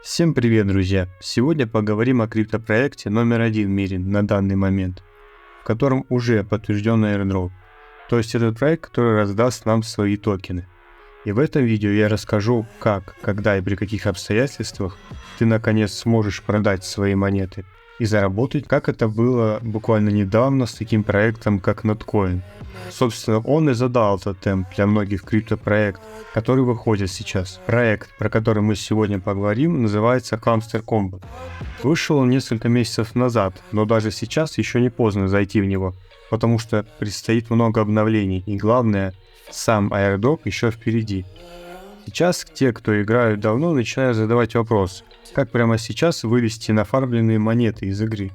Всем привет, друзья! Сегодня поговорим о криптопроекте номер один в мире на данный момент, в котором уже подтвержден airdrop. То есть этот проект, который раздаст нам свои токены. И в этом видео я расскажу, как, когда и при каких обстоятельствах ты наконец сможешь продать свои монеты и заработать, как это было буквально недавно с таким проектом, как Notcoin. Собственно, он и задал этот темп для многих криптопроектов, которые выходят сейчас. Проект, про который мы сегодня поговорим, называется Hamster Combat. Вышел он несколько месяцев назад, но даже сейчас еще не поздно зайти в него, потому что предстоит много обновлений, и главное, сам airdrop еще впереди. Сейчас те, кто играют давно, начинают задавать вопрос, как прямо сейчас вывести нафармленные монеты из игры.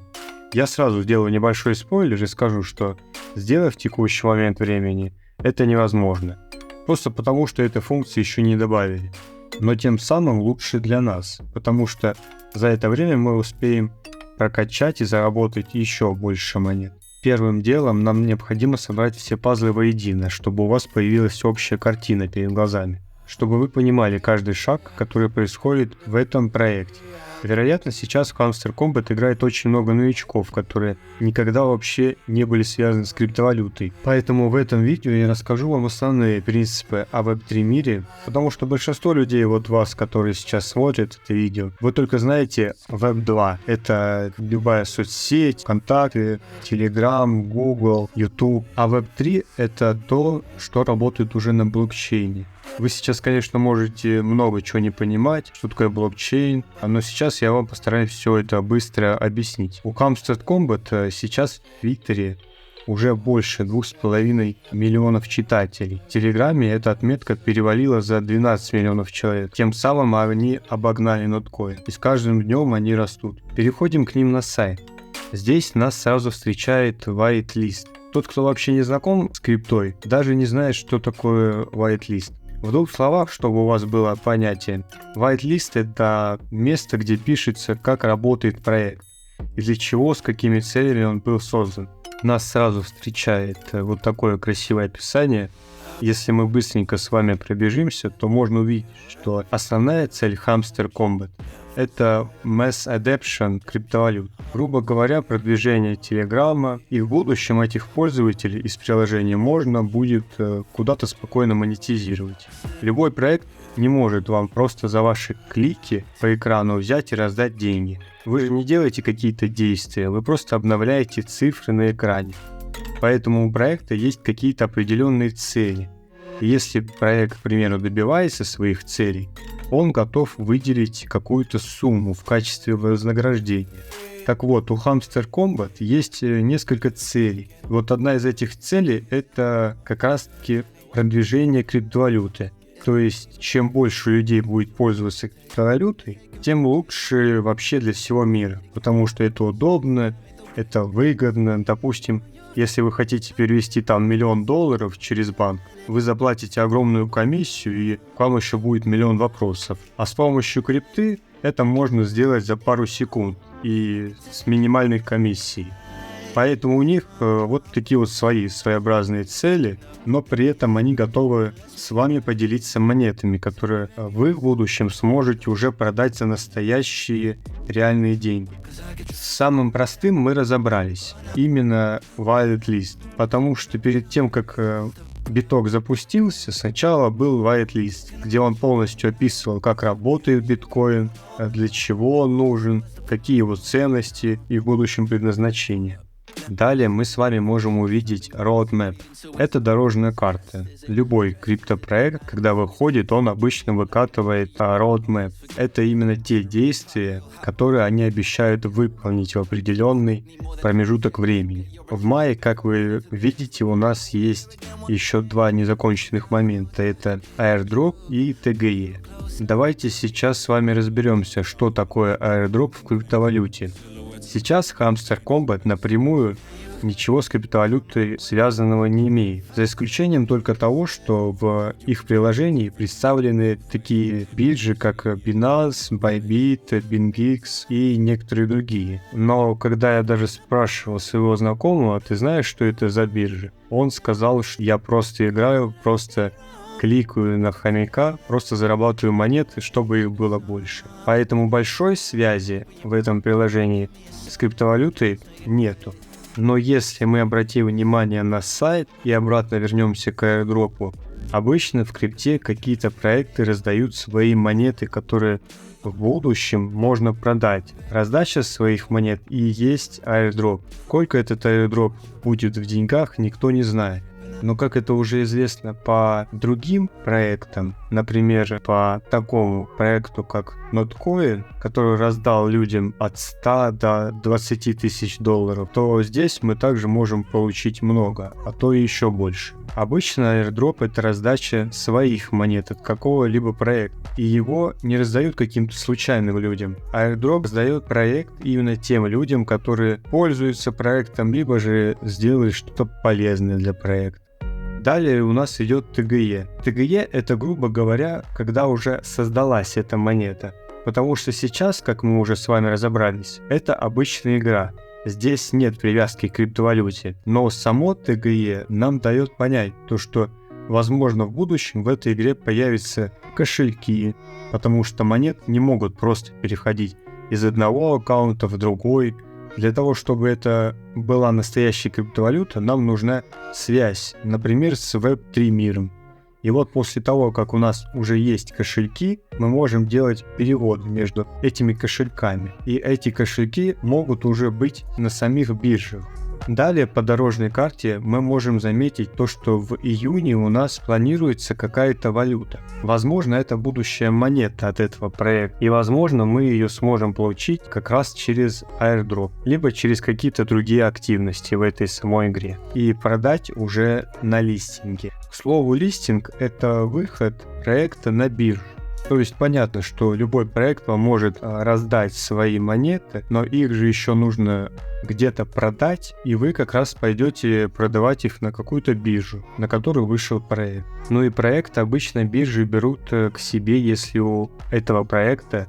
Я сразу сделаю небольшой спойлер и скажу, что сделать в текущий момент времени это невозможно. Просто потому, что этой функции еще не добавили. Но тем самым лучше для нас, потому что за это время мы успеем прокачать и заработать еще больше монет. Первым делом нам необходимо собрать все пазлы воедино, чтобы у вас появилась общая картина перед глазами. Чтобы вы понимали каждый шаг, который происходит в этом проекте. Вероятно, сейчас в Hamster Combat играет очень много новичков, которые никогда вообще не были связаны с криптовалютой. Поэтому в этом видео я расскажу вам основные принципы о Web3 мире, потому что большинство людей, вот вас, которые сейчас смотрят это видео, вы только знаете Web2. Это любая соцсеть, контакты, Telegram, Google, YouTube. А Web3 это то, что работает уже на блокчейне. Вы сейчас, конечно, можете много чего не понимать, что такое блокчейн, но сейчас я вам постараюсь все это быстро объяснить. У Hamster Combat сейчас в Твиттере уже больше 2,5 миллионов читателей. В Телеграме эта отметка перевалила за 12 миллионов человек. Тем самым они обогнали Notcoin. И с каждым днем они растут. Переходим к ним на сайт. Здесь нас сразу встречает whitelist. Тот, кто вообще не знаком с криптой, даже не знает, что такое whitelist. В двух словах, чтобы у вас было понятие, whitelist — это место, где пишется, как работает проект, и для чего, с какими целями он был создан. Нас сразу встречает вот такое красивое описание. Если мы быстренько с вами пробежимся, то можно увидеть, что основная цель Hamster Combat — это mass adoption криптовалют. Грубо говоря, продвижение Телеграма, и в будущем этих пользователей из приложения можно будет куда-то спокойно монетизировать. Любой проект не может вам просто за ваши клики по экрану взять и раздать деньги. Вы же не делаете какие-то действия, вы просто обновляете цифры на экране. Поэтому у проекта есть какие-то определенные цели. И если проект, к примеру, добивается своих целей, он готов выделить какую-то сумму в качестве вознаграждения. Так вот, у Hamster Combat есть несколько целей. Вот одна из этих целей — это как раз-таки продвижение криптовалюты. То есть, чем больше людей будет пользоваться криптовалютой, тем лучше вообще для всего мира. Потому что это удобно, это выгодно. Допустим, если вы хотите перевести там $1 миллион через банк, вы заплатите огромную комиссию, и к вам еще будет миллион вопросов. А с помощью крипты это можно сделать за пару секунд и с минимальной комиссией. Поэтому у них вот такие вот своеобразные цели, но при этом они готовы с вами поделиться монетами, которые вы в будущем сможете уже продать за настоящие реальные деньги. С самым простым мы разобрались, именно whitelist, потому что перед тем, как биток запустился, сначала был whitelist, где он полностью описывал, как работает биткоин, для чего он нужен, какие его ценности и в будущем предназначение. Далее мы с вами можем увидеть roadmap. Это дорожная карта. Любой криптопроект, когда выходит, он обычно выкатывает roadmap. Это именно те действия, которые они обещают выполнить в определенный промежуток времени. В мае, как вы видите, у нас есть еще два незаконченных момента. Это airdrop и TGE. Давайте сейчас с вами разберемся, что такое airdrop в криптовалюте. Сейчас Hamster Combat напрямую ничего с криптовалютой связанного не имеет, за исключением только того, что в их приложении представлены такие биржи, как Binance, Bybit, BingX и некоторые другие. Но когда я даже спрашивал своего знакомого, ты знаешь, что это за биржи? Он сказал, что я просто играю, просто кликаю на хомяка, просто зарабатываю монеты, чтобы их было больше. Поэтому большой связи в этом приложении с криптовалютой нету. Но если мы обратим внимание на сайт и обратно вернемся к airdrop'у, обычно в крипте какие-то проекты раздают свои монеты, которые в будущем можно продать. Раздача своих монет и есть airdrop. Сколько этот airdrop будет в деньгах, никто не знает. Но как это уже известно по другим проектам, например, по такому проекту, как Notcoin, который раздал людям от 100 до 20 тысяч долларов, то здесь мы также можем получить много, а то и еще больше. Обычно airdrop — это раздача своих монет от какого-либо проекта, и его не раздают каким-то случайным людям. Airdrop раздает проект именно тем людям, которые пользуются проектом, либо же сделали что-то полезное для проекта. Далее у нас идет ТГЕ. ТГЕ — это, грубо говоря, когда уже создалась эта монета. Потому что сейчас, как мы уже с вами разобрались, это обычная игра. Здесь нет привязки к криптовалюте. Но само ТГЕ нам дает понять то, что, возможно, в будущем в этой игре появятся кошельки, потому что монеты не могут просто переходить из одного аккаунта в другой. Для того, чтобы это была настоящая криптовалюта, нам нужна связь, например, с Web3 миром. И вот после того, как у нас уже есть кошельки, мы можем делать перевод между этими кошельками. И эти кошельки могут уже быть на самих биржах. Далее по дорожной карте мы можем заметить то, что в июне у нас планируется какая-то валюта. Возможно, это будущая монета от этого проекта, и возможно мы ее сможем получить как раз через airdrop, либо через какие-то другие активности в этой самой игре, и продать уже на листинге. К слову, листинг — это выход проекта на биржу. То есть понятно, что любой проект вам может раздать свои монеты, но их же еще нужно где-то продать, и вы как раз пойдете продавать их на какую-то биржу, на которую вышел проект. Ну и проект обычно биржи берут к себе, если у этого проекта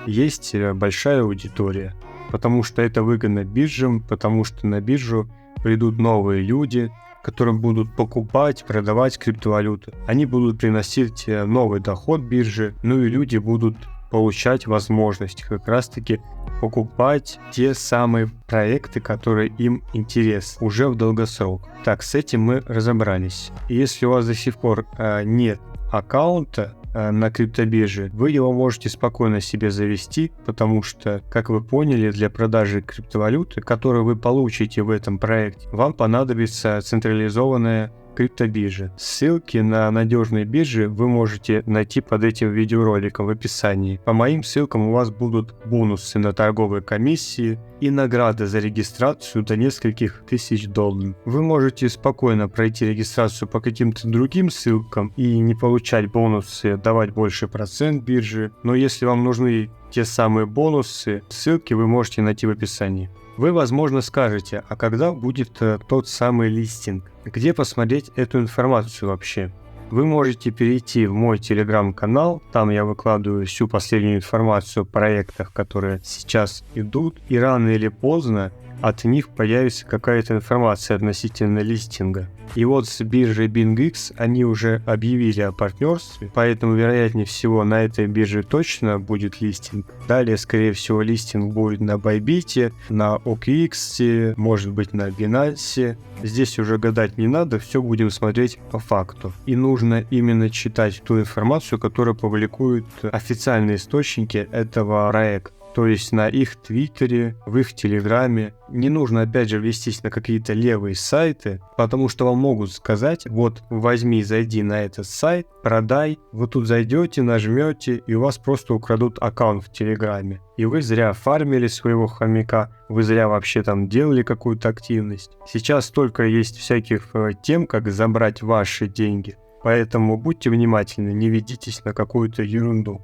есть большая аудитория, потому что это выгодно биржам, потому что на биржу придут новые люди, которые будут покупать, продавать криптовалюту. Они будут приносить новый доход бирже, ну и люди будут получать возможность как раз-таки покупать те самые проекты, которые им интересны, уже в долгосрок. Так, с этим мы разобрались. И если у вас до сих пор нет аккаунта на криптобирже, вы его можете спокойно себе завести, потому что, как вы поняли, для продажи криптовалюты, которую вы получите в этом проекте, вам понадобится централизованная криптобиржа. Ссылки на надежные биржи вы можете найти под этим видеороликом в описании. По моим ссылкам у вас будут бонусы на торговые комиссии и награды за регистрацию до нескольких тысяч долларов. Вы можете спокойно пройти регистрацию по каким-то другим ссылкам и не получать бонусы, давать больше процент биржи. Но если вам нужны те самые бонусы, ссылки вы можете найти в описании. Вы, возможно, скажете, а когда будет тот самый листинг? Где посмотреть эту информацию вообще? Вы можете перейти в мой телеграм-канал, там я выкладываю всю последнюю информацию о проектах, которые сейчас идут, и рано или поздно от них появится какая-то информация относительно листинга. И вот с биржей BingX они уже объявили о партнерстве, поэтому вероятнее всего на этой бирже точно будет листинг. Далее, скорее всего, листинг будет на Bybit, на OKX, может быть на Binance. Здесь уже гадать не надо, все будем смотреть по факту. И нужно именно читать ту информацию, которую публикуют официальные источники этого проекта. То есть на их твиттере, в их телеграме. Не нужно опять же вестись на какие-то левые сайты, потому что вам могут сказать: вот возьми, зайди на этот сайт, продай. Вы тут зайдете, нажмете, и у вас просто украдут аккаунт в телеграме. И вы зря фармили своего хомяка, вы зря вообще там делали какую-то активность. Сейчас столько есть всяких тем, как забрать ваши деньги. Поэтому будьте внимательны, не ведитесь на какую-то ерунду.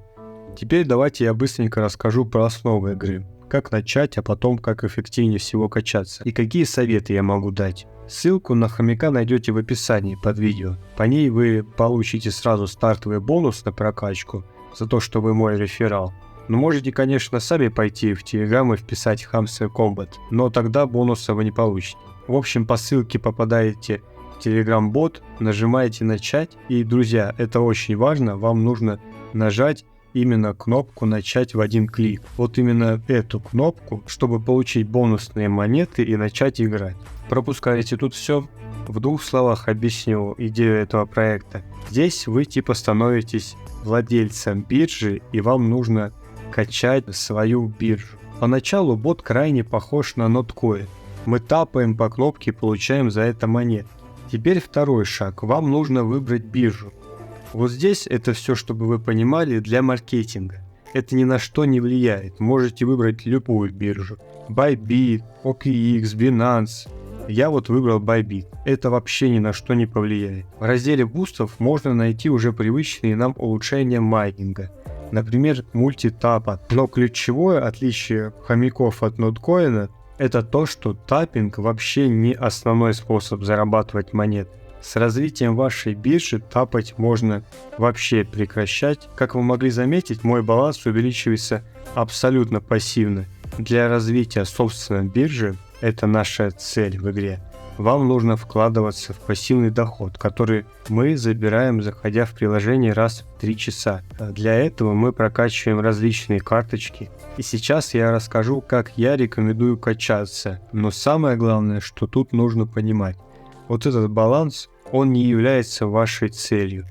Теперь давайте я быстренько расскажу про основы игры. Как начать, а потом как эффективнее всего качаться. И какие советы я могу дать. Ссылку на хомяка найдете в описании под видео. По ней вы получите сразу стартовый бонус на прокачку за то, что вы мой реферал. Но можете, конечно, сами пойти в Telegram и вписать Hamster Combat, но тогда бонуса вы не получите. В общем, по ссылке попадаете в Telegram-бот, нажимаете «Начать». И, друзья, это очень важно, вам нужно нажать именно кнопку «Начать в один клик». Вот именно эту кнопку, чтобы получить бонусные монеты и начать играть. Пропускаете тут все. В двух словах объясню идею этого проекта. Здесь вы типа становитесь владельцем биржи, и вам нужно качать свою биржу. Поначалу бот крайне похож на Notcoin. Мы тапаем по кнопке и получаем за это монет. Теперь второй шаг. Вам нужно выбрать биржу. Вот здесь это все, чтобы вы понимали, для маркетинга. Это ни на что не влияет. Можете выбрать любую биржу. Bybit, OKX, Binance. Я вот выбрал Bybit. Это вообще ни на что не повлияет. В разделе бустов можно найти уже привычные нам улучшения майнинга. Например, мультитапа. Но ключевое отличие хомяков от Notcoin это то, что таппинг вообще не основной способ зарабатывать монеты. С развитием вашей биржи тапать можно вообще прекращать. Как вы могли заметить, мой баланс увеличивается абсолютно пассивно. Для развития собственной биржи, это наша цель в игре, вам нужно вкладываться в пассивный доход, который мы забираем, заходя в приложение раз в 3 часа. Для этого мы прокачиваем различные карточки. И сейчас я расскажу, как я рекомендую качаться. Но самое главное, что тут нужно понимать. Вот этот баланс, он не является вашей целью.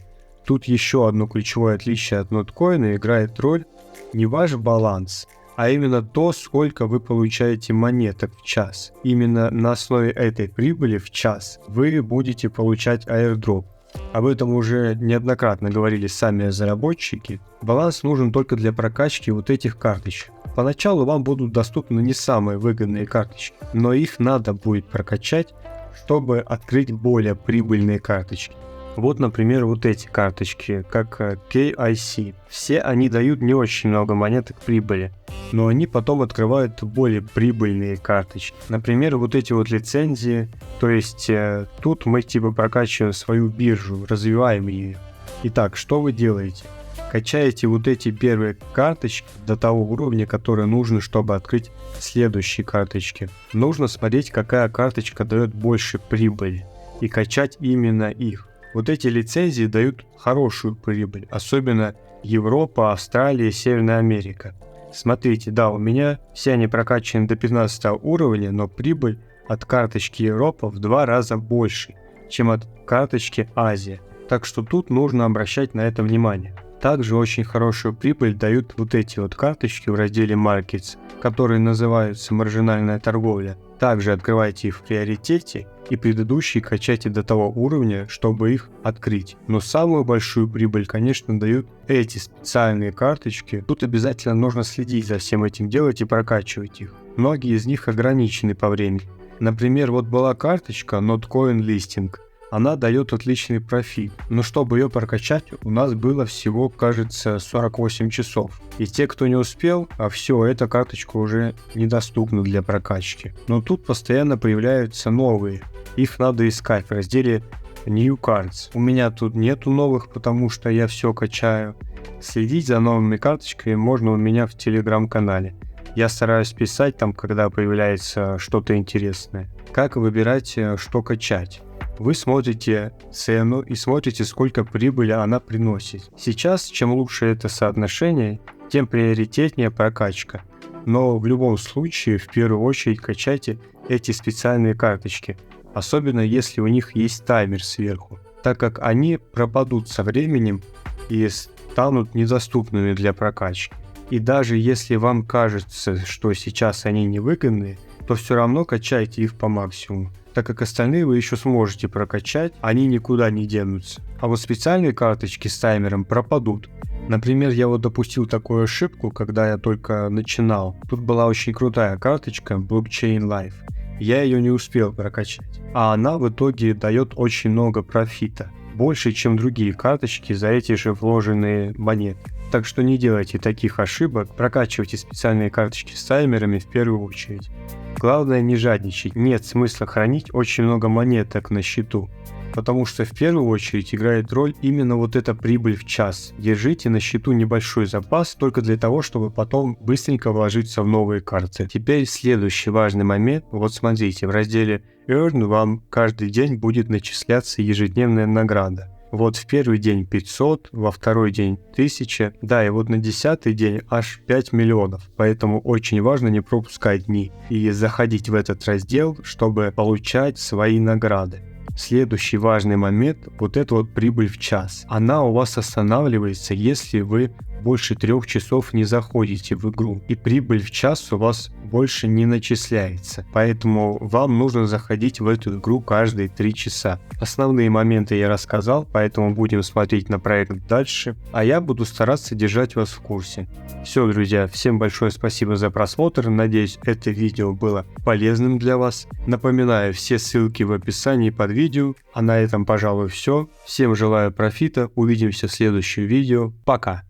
Тут еще одно ключевое отличие от Notcoin играет роль не ваш баланс, а именно то, сколько вы получаете монеток в час. Именно на основе этой прибыли в час вы будете получать airdrop. Об этом уже неоднократно говорили сами разработчики. Баланс нужен только для прокачки вот этих карточек. Поначалу вам будут доступны не самые выгодные карточки, но их надо будет прокачать, чтобы открыть более прибыльные карточки. Вот, например, вот эти карточки, как KIC. Все они дают не очень много монеток прибыли, но они потом открывают более прибыльные карточки. Например, вот эти вот лицензии, то есть тут мы типа прокачиваем свою биржу, развиваем ее. Итак, что вы делаете? Качаете вот эти первые карточки до того уровня, который нужно, чтобы открыть следующие карточки. Нужно смотреть, какая карточка дает больше прибыли, и качать именно их. Вот эти лицензии дают хорошую прибыль, особенно Европа, Австралия, Северная Америка. Смотрите, да, у меня все они прокачаны до 15 уровня, но прибыль от карточки Европа в 2 раза больше, чем от карточки Азия. Так что тут нужно обращать на это внимание. Также очень хорошую прибыль дают вот эти вот карточки в разделе Markets, которые называются маржинальная торговля. Также открывайте их в приоритете и предыдущие качайте до того уровня, чтобы их открыть. Но самую большую прибыль, конечно, дают эти специальные карточки. Тут обязательно нужно следить за всем этим, делать и прокачивать их. Многие из них ограничены по времени. Например, вот была карточка Notcoin Listing. Она дает отличный профит, но чтобы ее прокачать, у нас было всего, кажется, 48 часов. И те, кто не успел, все, эта карточка уже недоступна для прокачки. Но тут постоянно появляются новые, их надо искать в разделе New Cards. У меня тут нету новых, потому что я все качаю. Следить за новыми карточками можно у меня в Telegram-канале. Я стараюсь писать там, когда появляется что-то интересное. Как выбирать, что качать? Вы смотрите цену и смотрите, сколько прибыли она приносит. Сейчас, чем лучше это соотношение, тем приоритетнее прокачка. Но в любом случае, в первую очередь качайте эти специальные карточки, особенно если у них есть таймер сверху, так как они пропадут со временем и станут недоступными для прокачки. И даже если вам кажется, что сейчас они невыгодные, то все равно качайте их по максимуму, так как остальные вы еще сможете прокачать, они никуда не денутся. А вот специальные карточки с таймером пропадут. Например, я вот допустил такую ошибку, когда я только начинал. Тут была очень крутая карточка Blockchain Life. Я ее не успел прокачать. А она в итоге дает очень много профита. Больше, чем другие карточки за эти же вложенные монеты. Так что не делайте таких ошибок, прокачивайте специальные карточки с таймерами в первую очередь. Главное не жадничать, нет смысла хранить очень много монеток на счету. потому что в первую очередь играет роль именно вот эта прибыль в час. Держите на счету небольшой запас только для того, чтобы потом быстренько вложиться в новые карты. Теперь следующий важный момент. Вот смотрите, в разделе Earn вам каждый день будет начисляться ежедневная награда. Вот в первый день 500, во второй день 1000, да, и вот на 10-й день аж 5 миллионов. Поэтому очень важно не пропускать дни и заходить в этот раздел, чтобы получать свои награды. Следующий важный момент, вот эта вот прибыль в час. Она у вас останавливается, если вы больше 3 часов не заходите в игру, и прибыль в час у вас больше не начисляется. Поэтому вам нужно заходить в эту игру каждые 3 часа. Основные моменты я рассказал, поэтому будем смотреть на проект дальше, а я буду стараться держать вас в курсе. Все, друзья, всем большое спасибо за просмотр, надеюсь, это видео было полезным для вас. Напоминаю, все ссылки в описании под видео, а на этом, пожалуй, все. Всем желаю профита, увидимся в следующем видео, пока!